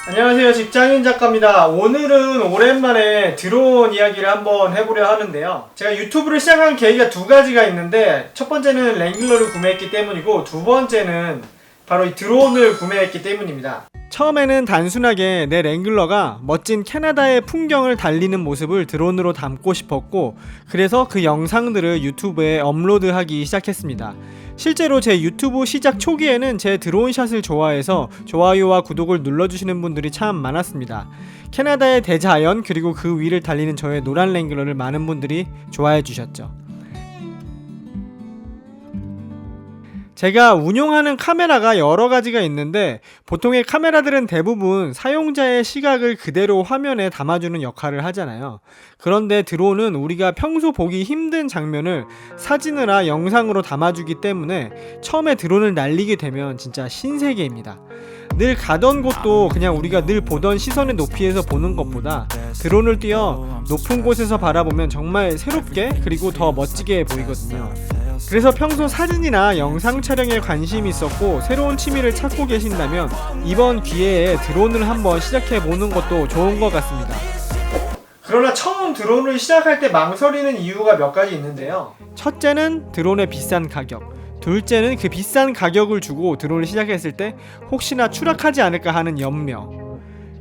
안녕하세요, 직장인 작가입니다. 오늘은 오랜만에 드론 이야기를 한번 해보려 하는데요. 제가 유튜브를 시작한 계기가 두 가지가 있는데, 첫 번째는 랭글러를 구매했기 때문이고, 두 번째는 바로 이 드론을 구매했기 때문입니다. 처음에는 단순하게 내 랭글러가 멋진 캐나다의 풍경을 달리는 모습을 드론으로 담고 싶었고, 그래서 그 영상들을 유튜브에 업로드하기 시작했습니다. 실제로 제 유튜브 시작 초기에는 제 드론샷을 좋아해서 좋아요와 구독을 눌러주시는 분들이 참 많았습니다. 캐나다의 대자연 그리고 그 위를 달리는 저의 노란 랭글러를 많은 분들이 좋아해 주셨죠. 제가 운용하는 카메라가 여러 가지가 있는데, 보통의 카메라들은 대부분 사용자의 시각을 그대로 화면에 담아주는 역할을 하잖아요. 그런데 드론은 우리가 평소 보기 힘든 장면을 사진이나 영상으로 담아주기 때문에 처음에 드론을 날리게 되면 진짜 신세계입니다. 늘 가던 곳도 그냥 우리가 늘 보던 시선의 높이에서 보는 것보다 드론을 띄어 높은 곳에서 바라보면 정말 새롭게 그리고 더 멋지게 보이거든요. 그래서 평소 사진이나 영상 촬영에 관심이 있었고 새로운 취미를 찾고 계신다면 이번 기회에 드론을 한번 시작해보는 것도 좋은 것 같습니다. 그러나 처음 드론을 시작할 때 망설이는 이유가 몇 가지 있는데요. 첫째는 드론의 비싼 가격, 둘째는 그 비싼 가격을 주고 드론을 시작했을 때 혹시나 추락하지 않을까 하는 염려,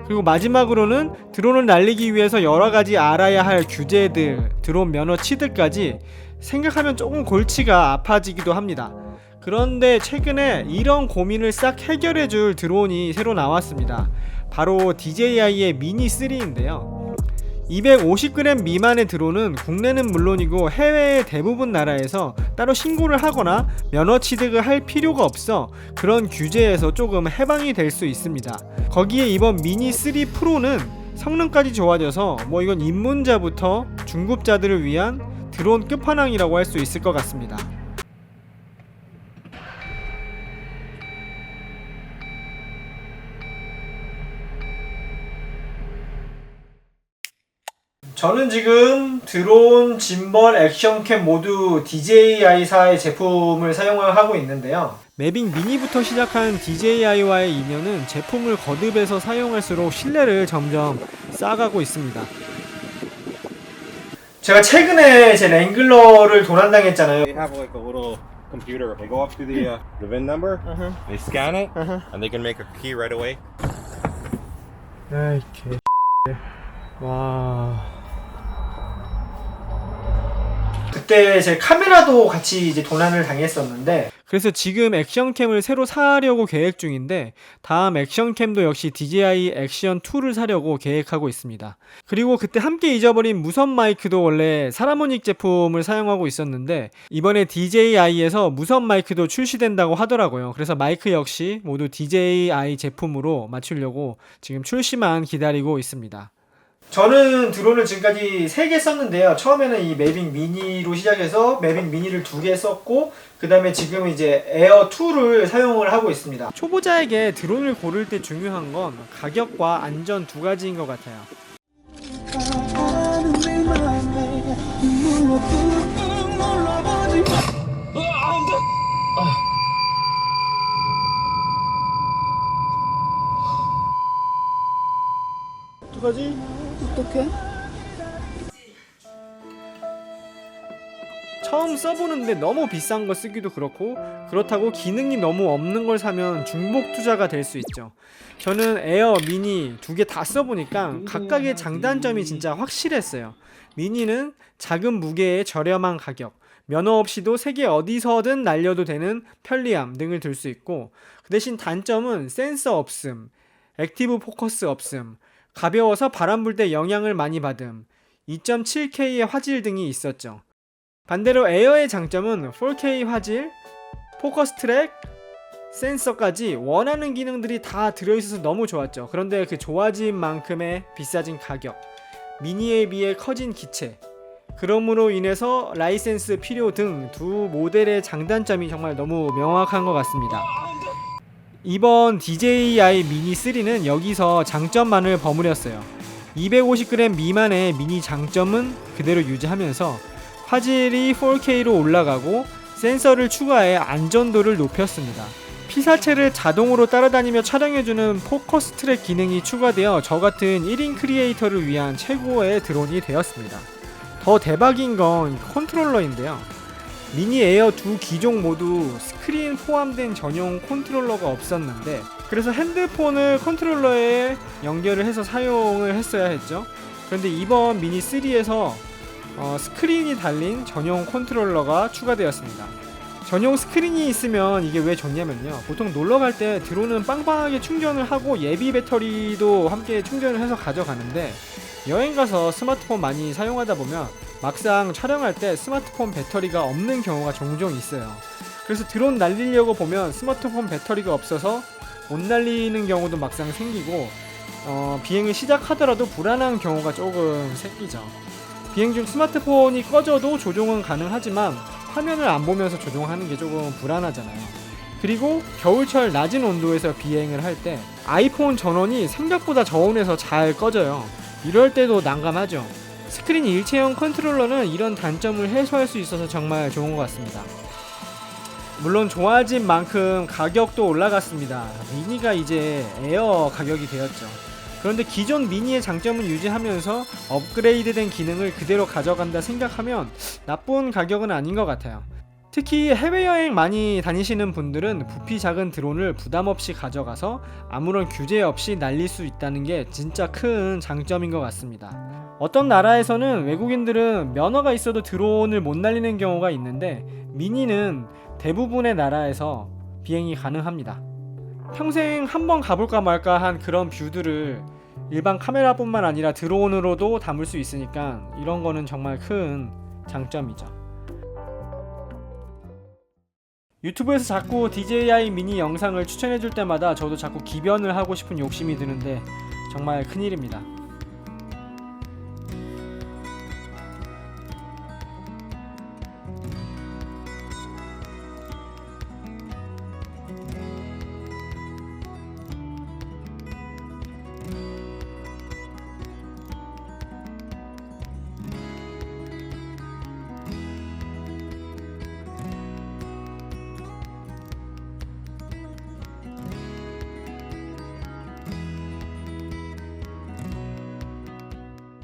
그리고 마지막으로는 드론을 날리기 위해서 여러가지 알아야 할 규제들, 드론 면허치들까지 생각하면 조금 골치가 아파지기도 합니다. 그런데 최근에 이런 고민을 싹 해결해줄 드론이 새로 나왔습니다. 바로 DJI의 미니 3인데요. 250g 미만의 드론은 국내는 물론이고 해외의 대부분 나라에서 따로 신고를 하거나 면허 취득을 할 필요가 없어 그런 규제에서 조금 해방이 될 수 있습니다. 거기에 이번 미니 3 프로는 성능까지 좋아져서 이건 입문자부터 중급자들을 위한 드론 끝판왕이라고 할 수 있을 것 같습니다. 저는 지금 드론, 짐벌, 액션캠 모두 DJI사의 제품을 사용을 하고 있는데요. 매빅 미니부터 시작한 DJI와의 인연은 제품을 거듭해서 사용할수록 신뢰를 점점 쌓아가고 있습니다. 제가 최근에 제 랭글러를 도난당했잖아요. They have like a little computer. They go up to the VIN number. They scan it, and they can make a key right away. 아이 개. 와. 그때 제 카메라도 같이 이제 도난을 당했었는데, 그래서 지금 액션캠을 새로 사려고 계획 중인데 다음 액션캠도 역시 DJI 액션 2를 사려고 계획하고 있습니다. 그리고 그때 함께 잊어버린 무선 마이크도 원래 사라모닉 제품을 사용하고 있었는데 이번에 DJI에서 무선 마이크도 출시된다고 하더라고요. 그래서 마이크 역시 모두 DJI 제품으로 맞추려고 지금 출시만 기다리고 있습니다. 저는 드론을 지금까지 3개 썼는데요. 처음에는 이 매빅 미니로 시작해서 매빅 미니를 2개 썼고, 그 다음에 지금 이제 에어 2를 사용을 하고 있습니다. 초보자에게 드론을 고를 때 중요한 건 가격과 안전 두 가지인 것 같아요. 어떡하지? 어떡해? 처음 써보는데 너무 비싼 거 쓰기도 그렇다고 기능이 너무 없는 걸 사면 중복 투자가 될 수 있죠. 저는 에어, 미니 2개 다 써보니까 각각의 장단점이 진짜 확실했어요. 미니는 작은 무게에 저렴한 가격, 면허 없이도 세계 어디서든 날려도 되는 편리함 등을 들 수 있고, 그 대신 단점은 센서 없음, 액티브 포커스 없음, 가벼워서 바람 불 때 영향을 많이 받음, 2.7K의 화질 등이 있었죠. 반대로 에어의 장점은 4K 화질, 포커스 트랙, 센서까지 원하는 기능들이 다 들어있어서 너무 좋았죠. 그런데 그 좋아진 만큼의 비싸진 가격, 미니에 비해 커진 기체, 그럼으로 인해서 라이센스 필요 등 두 모델의 장단점이 정말 너무 명확한 것 같습니다. 이번 DJI 미니 3는 여기서 장점만을 버무렸어요. 250g 미만의 미니 장점은 그대로 유지하면서 화질이 4K로 올라가고 센서를 추가해 안전도를 높였습니다. 피사체를 자동으로 따라다니며 촬영해주는 포커스 트랙 기능이 추가되어 저같은 1인 크리에이터를 위한 최고의 드론이 되었습니다. 더 대박인 건 컨트롤러인데요. 미니 에어 두 기종 모두 스크린 포함된 전용 컨트롤러가 없었는데, 그래서 핸드폰을 컨트롤러에 연결을 해서 사용을 했어야 했죠. 그런데 이번 미니 3에서 스크린이 달린 전용 컨트롤러가 추가되었습니다. 전용 스크린이 있으면 이게 왜 좋냐면요, 보통 놀러 갈 때 드론은 빵빵하게 충전을 하고 예비 배터리도 함께 충전을 해서 가져가는데, 여행 가서 스마트폰 많이 사용하다 보면 막상 촬영할 때 스마트폰 배터리가 없는 경우가 종종 있어요. 그래서 드론 날리려고 보면 스마트폰 배터리가 없어서 못 날리는 경우도 막상 생기고, 비행을 시작하더라도 불안한 경우가 조금 생기죠. 비행 중 스마트폰이 꺼져도 조종은 가능하지만 화면을 안 보면서 조종하는 게 조금 불안하잖아요. 그리고 겨울철 낮은 온도에서 비행을 할 때 아이폰 전원이 생각보다 저온에서 잘 꺼져요. 이럴 때도 난감하죠. 스크린 일체형 컨트롤러는 이런 단점을 해소할 수 있어서 정말 좋은 것 같습니다. 물론 좋아진 만큼 가격도 올라갔습니다. 미니가 이제 에어 가격이 되었죠. 그런데 기존 미니의 장점을 유지하면서 업그레이드된 기능을 그대로 가져간다 생각하면 나쁜 가격은 아닌 것 같아요. 특히 해외여행 많이 다니시는 분들은 부피 작은 드론을 부담없이 가져가서 아무런 규제 없이 날릴 수 있다는 게 진짜 큰 장점인 것 같습니다. 어떤 나라에서는 외국인들은 면허가 있어도 드론을 못 날리는 경우가 있는데, 미니는 대부분의 나라에서 비행이 가능합니다. 평생 한번 가볼까 말까 한 그런 뷰들을 일반 카메라뿐만 아니라 드론으로도 담을 수 있으니까 이런 거는 정말 큰 장점이죠. 유튜브에서 자꾸 DJI 미니 영상을 추천해줄 때마다 저도 자꾸 기변을 하고 싶은 욕심이 드는데 정말 큰일입니다.